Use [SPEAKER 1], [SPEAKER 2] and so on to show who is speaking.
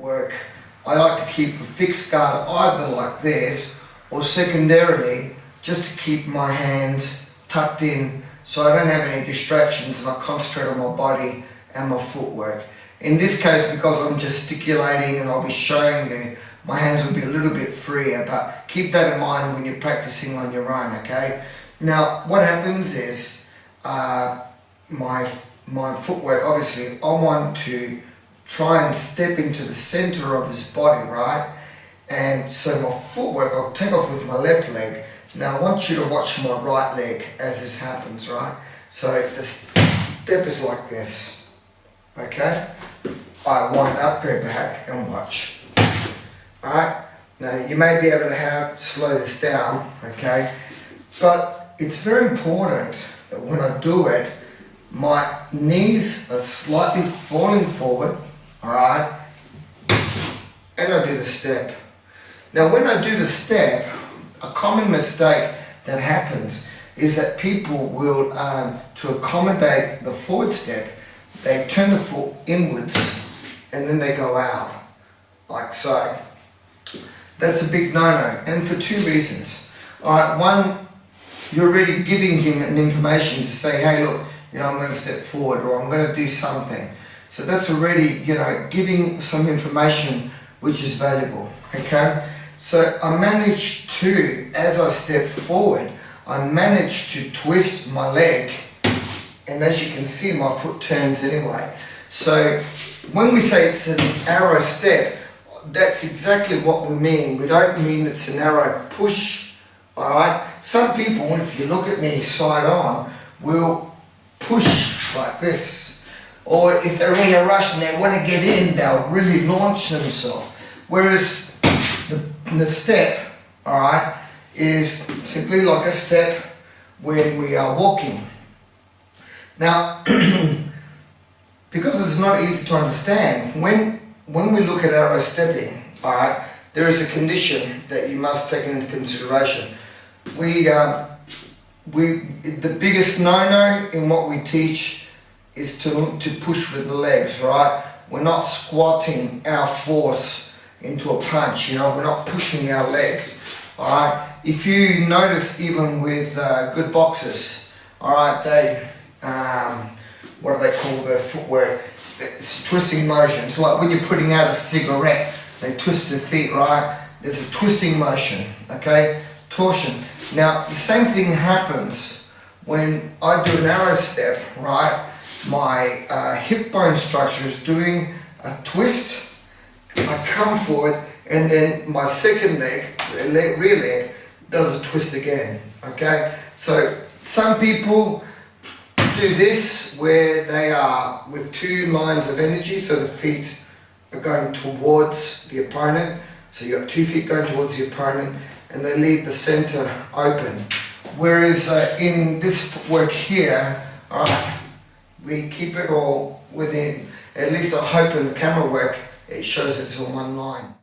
[SPEAKER 1] footwork, I like to keep a fixed guard either like this, or secondarily, just to keep my hands tucked in so I don't have any distractions and I concentrate on my body and my footwork. In this case, because I'm gesticulating and I'll be showing you, my hands will be a little bit freer, but keep that in mind when you're practicing on your own, okay? Now, what happens is, my footwork, obviously, I want to try and step into the center of his body, right? And so my footwork, I'll take off with my left leg. Now I want you to watch my right leg as this happens, right? So the step is like this, okay? I wind up, go back and watch. Alright, now you may be able to slow this down, okay? But it's very important that when I do it, my knees are slightly falling forward, alright? And I do the step. Now when I do the step, a common mistake that happens is that people will, to accommodate the forward step, they turn the foot inwards and then they go out, like so. That's a big no-no, and for two reasons. Alright, one, you're already giving him an information to say, hey look, I'm going to step forward or I'm going to do something. So that's already, giving some information which is valuable, okay? So I managed to, as I step forward, I managed to twist my leg, and as you can see, my foot turns anyway. So when we say it's an arrow step, that's exactly what we mean. We don't mean it's an arrow push, alright? Some people, if you look at me side on, will push like this. Or if they're in a rush and they want to get in, they'll really launch themselves. Whereas the step, alright, is simply like a step when we are walking. Now, because it's not easy to understand, when we look at arrow stepping, alright, there is a condition that you must take into consideration. The biggest no-no in what we teach is to push with the legs, right? We're not squatting our force into a punch, we're not pushing our leg, alright? If you notice, even with good boxers, alright, they, what do they call their footwork? It's twisting motion. It's like when you're putting out a cigarette, they twist their feet, right? There's a twisting motion, okay? Torsion. Now, the same thing happens when I do an arrow step, right? My hip bone structure is doing a twist. I come forward, and then my second leg, the rear leg, does a twist again, okay? So some people do this where they are with two lines of energy, so the feet are going towards the opponent. So you've got 2 feet going towards the opponent, and they leave the center open. Whereas in this footwork here, we keep it all within, at least I hope in the camera work, it shows it's on one line.